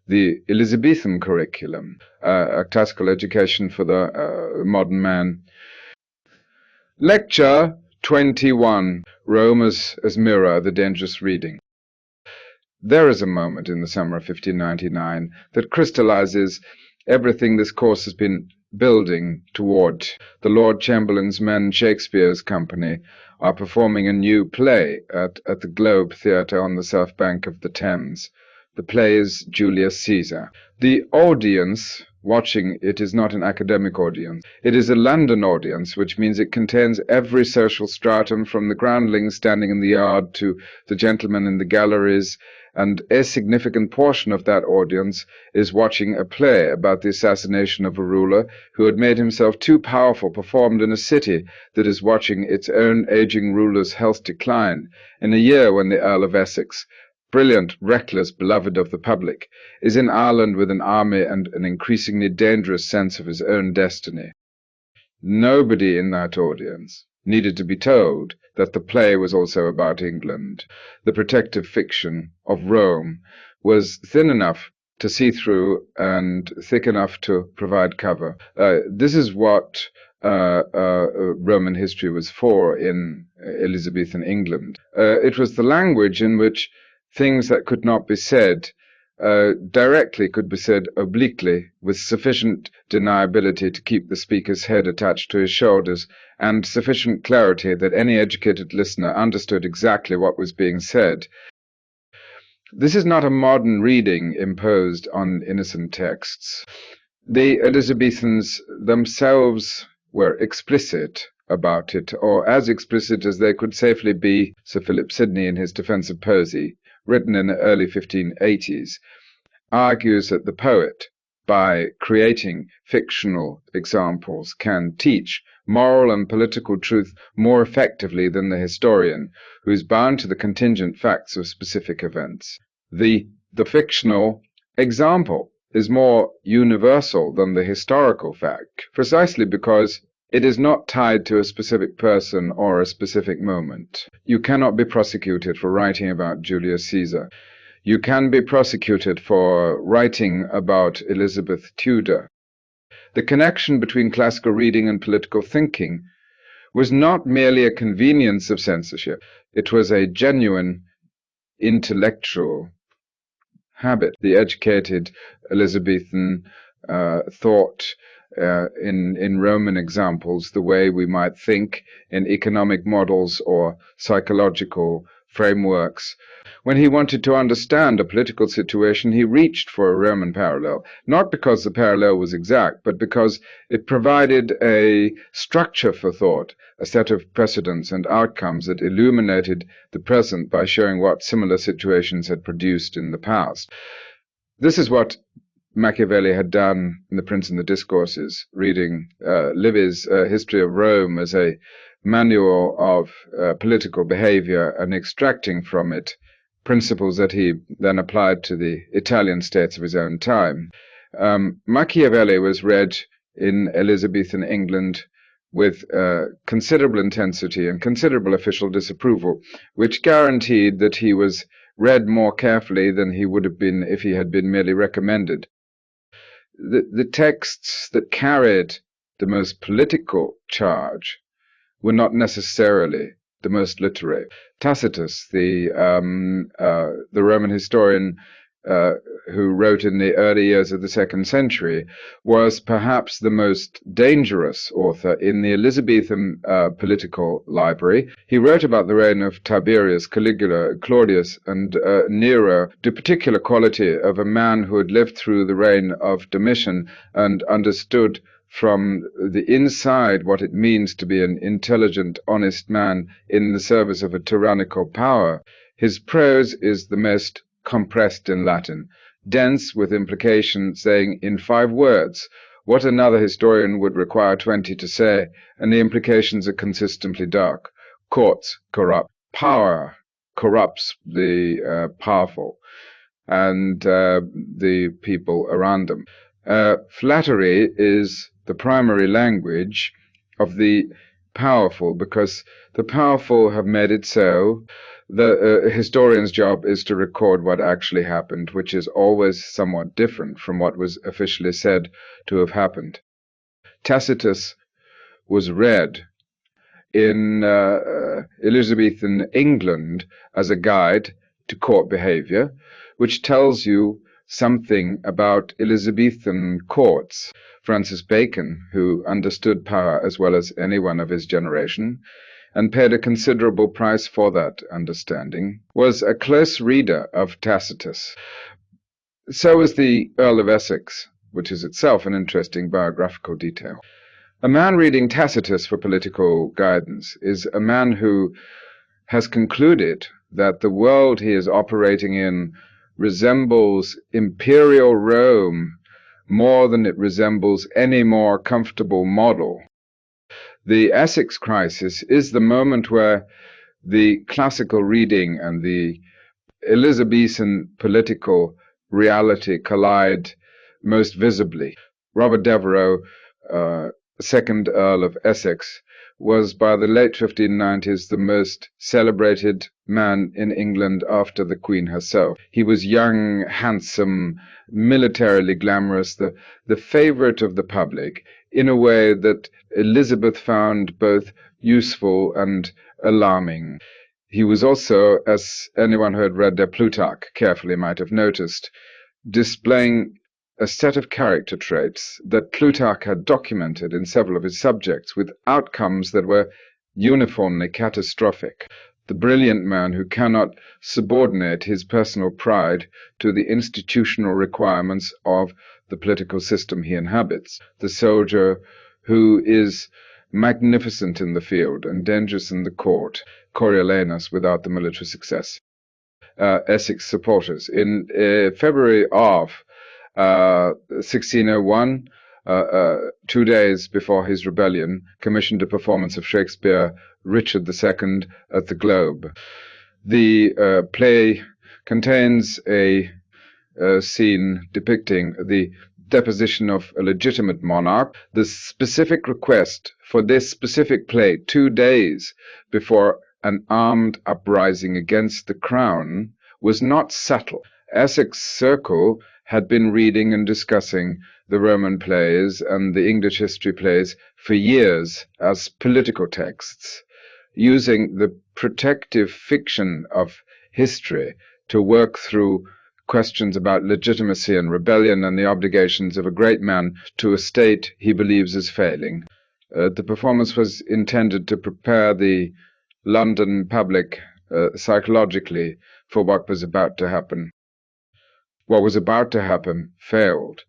the Elizabethan curriculum, a classical education for the modern man. Lecture 21, Rome as Mirror, the Dangerous Reading. There is a moment in the summer of 1599 that crystallizes everything this course has been building toward. The Lord Chamberlain's men, Shakespeare's company, are performing a new play at the Globe Theatre on the south bank of the Thames. The play is Julius Caesar. The audience watching it is not an academic audience. It is a London audience, which means it contains every social stratum, from the groundlings standing in the yard to the gentlemen in the galleries, and a significant portion of that audience is watching a play about the assassination of a ruler who had made himself too powerful, performed in a city that is watching its own aging ruler's health decline, in a year when the Earl of Essex, brilliant, reckless, beloved of the public, is in Ireland with an army and an increasingly dangerous sense of his own destiny. Nobody in that audience needed to be told that the play was also about England. The protective fiction of Rome was thin enough to see through and thick enough to provide cover. This is what Roman history was for in Elizabethan England. It was the language in which things that could not be said directly could be said obliquely, with sufficient deniability to keep the speaker's head attached to his shoulders, and sufficient clarity that any educated listener understood exactly what was being said. This is not a modern reading imposed on innocent texts. The Elizabethans themselves were explicit about it, or as explicit as they could safely be. Sir Philip Sidney, in his Defence of Poesy, written in the early 1580s, argues that the poet, by creating fictional examples, can teach moral and political truth more effectively than the historian, who is bound to the contingent facts of specific events. The fictional example is more universal than the historical fact, precisely because it is not tied to a specific person or a specific moment. You cannot be prosecuted for writing about Julius Caesar. You can be prosecuted for writing about Elizabeth Tudor. The connection between classical reading and political thinking was not merely a convenience of censorship. It was a genuine intellectual habit. The educated Elizabethan thought in Roman examples the way we might think in economic models or psychological frameworks. When he wanted to understand a political situation, he reached for a Roman parallel, not because the parallel was exact, but because it provided a structure for thought, a set of precedents and outcomes that illuminated the present by showing what similar situations had produced in the past. This is what Machiavelli had done in The Prince and the Discourses, reading Livy's History of Rome as a manual of political behavior and extracting from it principles that he then applied to the Italian states of his own time. Machiavelli was read in Elizabethan England with considerable intensity and considerable official disapproval, which guaranteed that he was read more carefully than he would have been if he had been merely recommended. The texts that carried the most political charge were not necessarily the most literary. Tacitus, the Roman historian who wrote in the early years of the 2nd century, was perhaps the most dangerous author in the Elizabethan political library. He wrote about the reign of Tiberius, Caligula, Claudius, and Nero, the particular quality of a man who had lived through the reign of Domitian and understood from the inside what it means to be an intelligent, honest man in the service of a tyrannical power. His prose is the most compressed in Latin, dense with implication, saying in 5 words what another historian would require 20 to say, and the implications are consistently dark. Courts corrupt. Power corrupts the powerful and the people around them. Flattery is the primary language of the powerful, because the powerful have made it so The historian's job is to record what actually happened, which is always somewhat different from what was officially said to have happened. Tacitus was read in Elizabethan England as a guide to court behavior, which tells you something about Elizabethan courts. Francis Bacon, who understood power as well as anyone of his generation, and paid a considerable price for that understanding, was a close reader of Tacitus. So was the Earl of Essex, which is itself an interesting biographical detail. A man reading Tacitus for political guidance is a man who has concluded that the world he is operating in resembles imperial Rome more than it resembles any more comfortable model. The Essex crisis is the moment where the classical reading and the Elizabethan political reality collide most visibly. Robert Devereux, second Earl of Essex, was by the late 1590s the most celebrated man in England after the Queen herself. He was young, handsome, militarily glamorous, the favourite of the public, in a way that Elizabeth found both useful and alarming. He was also, as anyone who had read their Plutarch carefully might have noticed, displaying a set of character traits that Plutarch had documented in several of his subjects, with outcomes that were uniformly catastrophic. The brilliant man who cannot subordinate his personal pride to the institutional requirements of the political system he inhabits. The soldier who is magnificent in the field and dangerous in the court, Coriolanus without the military success. Essex supporters. In February of 1601, 2 days before his rebellion, commissioned a performance of Shakespeare, Richard II, at the Globe. The play contains a scene depicting the deposition of a legitimate monarch. The specific request for this specific play 2 days before an armed uprising against the crown was not subtle. Essex Circle had been reading and discussing the Roman plays and the English history plays for years as political texts, using the protective fiction of history to work through questions about legitimacy and rebellion and the obligations of a great man to a state he believes is failing. The performance was intended to prepare the London public psychologically for what was about to happen. What was about to happen failed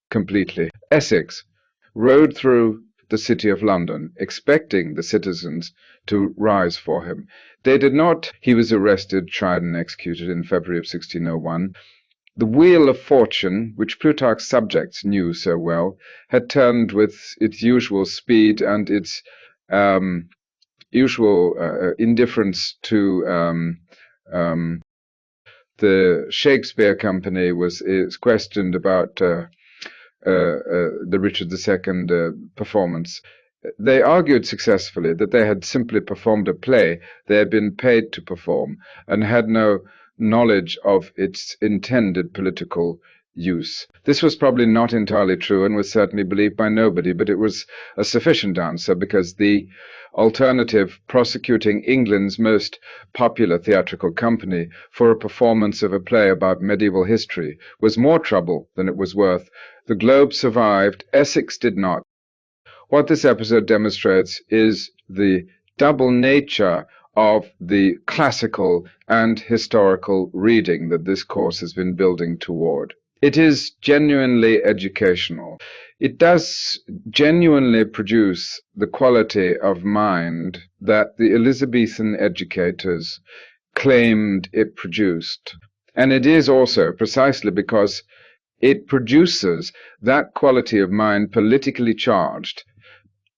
completely. Essex rode through the city of London, expecting the citizens to rise for him. They did not. He was arrested, tried, and executed in February of 1601. The wheel of fortune, which Plutarch's subjects knew so well, had turned with its usual speed and its usual indifference to the Shakespeare company is questioned about the Richard II performance. They argued successfully that they had simply performed a play they had been paid to perform and had no knowledge of its intended political use. This was probably not entirely true and was certainly believed by nobody, but it was a sufficient answer because the alternative, prosecuting England's most popular theatrical company for a performance of a play about medieval history, was more trouble than it was worth. The Globe survived, Essex did not. What this episode demonstrates is the double nature of the classical and historical reading that this course has been building toward. It is genuinely educational. It does genuinely produce the quality of mind that the Elizabethan educators claimed it produced. And it is also precisely because it produces that quality of mind politically charged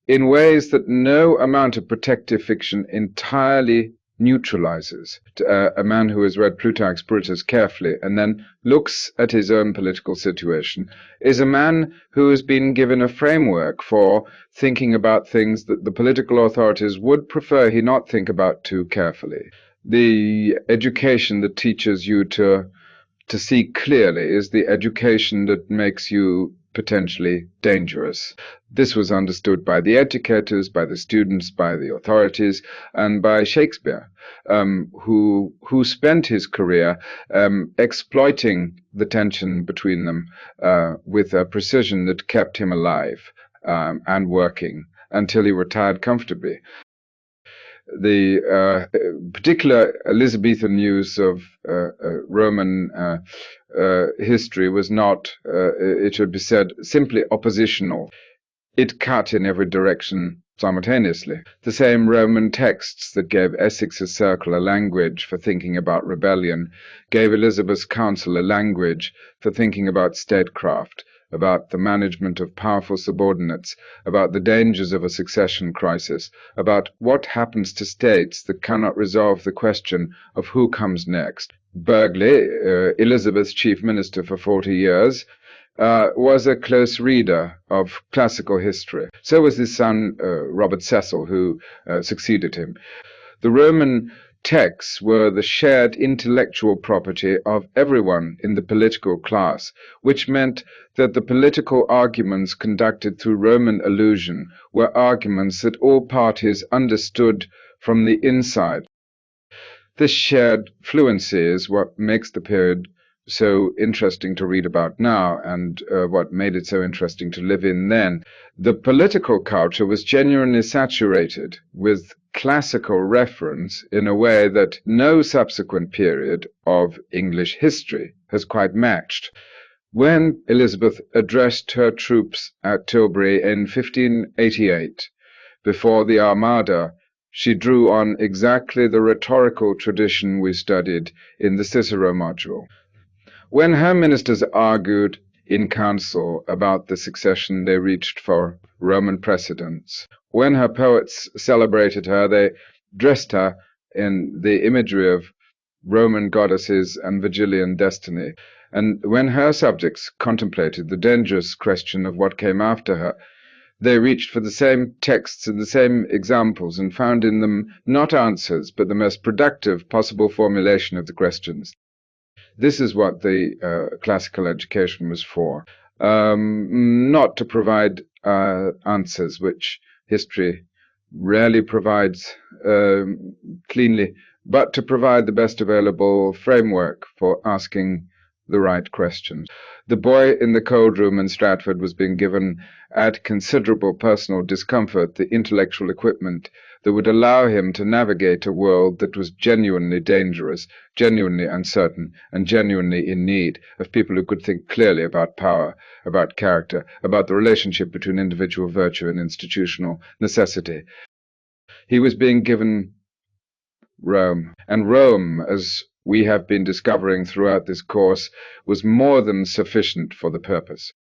in ways that no amount of protective fiction entirely neutralizes. A man who has read Plutarch's Brutus carefully and then looks at his own political situation is a man who has been given a framework for thinking about things that the political authorities would prefer he not think about too carefully. The education that teaches you to see clearly is the education that makes you potentially dangerous. This was understood by the educators, by the students, by the authorities, and by Shakespeare, who spent his career exploiting the tension between them with a precision that kept him alive and working until he retired comfortably. The particular Elizabethan use of Roman history was not, it should be said, simply oppositional. It cut in every direction simultaneously. The same Roman texts that gave Essex's circle a language for thinking about rebellion gave Elizabeth's council a language for thinking about statecraft, about the management of powerful subordinates, about the dangers of a succession crisis, about what happens to states that cannot resolve the question of who comes next. Burghley, Elizabeth's chief minister for 40 years, was a close reader of classical history. So was his son, Robert Cecil, who succeeded him. The Roman texts were the shared intellectual property of everyone in the political class, which meant that the political arguments conducted through Roman allusion were arguments that all parties understood from the inside. This shared fluency is what makes the period so interesting to read about now, and what made it so interesting to live in then. The political culture was genuinely saturated with classical reference in a way that no subsequent period of English history has quite matched. When Elizabeth addressed her troops at Tilbury in 1588, before the Armada, she drew on exactly the rhetorical tradition we studied in the Cicero module. When her ministers argued in council about the succession they reached for Roman precedents, when her poets celebrated her, they dressed her in the imagery of Roman goddesses and Virgilian destiny. And when her subjects contemplated the dangerous question of what came after her, they reached for the same texts and the same examples and found in them not answers, but the most productive possible formulation of the questions. This is what the classical education was for, not to provide answers, which history rarely provides cleanly, but to provide the best available framework for asking the right questions. The boy in the cold room in Stratford was being given, at considerable personal discomfort, the intellectual equipment that would allow him to navigate a world that was genuinely dangerous, genuinely uncertain, and genuinely in need of people who could think clearly about power, about character, about the relationship between individual virtue and institutional necessity. He was being given Rome, and Rome, as we have been discovering throughout this course, was more than sufficient for the purpose.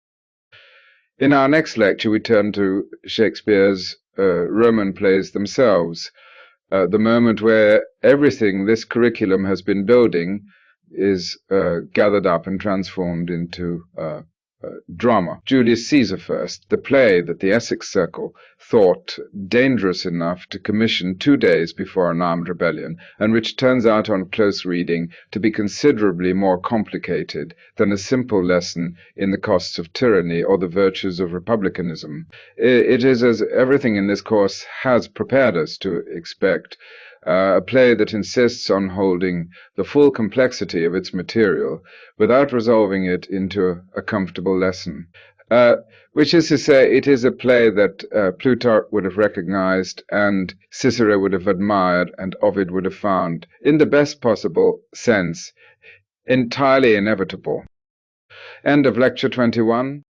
In our next lecture, we turn to Shakespeare's Roman plays themselves, the moment where everything this curriculum has been building is gathered up and transformed into drama. Julius Caesar first, the play that the Essex Circle thought dangerous enough to commission 2 days before an armed rebellion, and which turns out on close reading to be considerably more complicated than a simple lesson in the costs of tyranny or the virtues of republicanism. It is, as everything in this course has prepared us to expect, a play that insists on holding the full complexity of its material without resolving it into a comfortable lesson. Which is to say, it is a play that Plutarch would have recognized, and Cicero would have admired, and Ovid would have found, in the best possible sense, entirely inevitable. End of Lecture 21.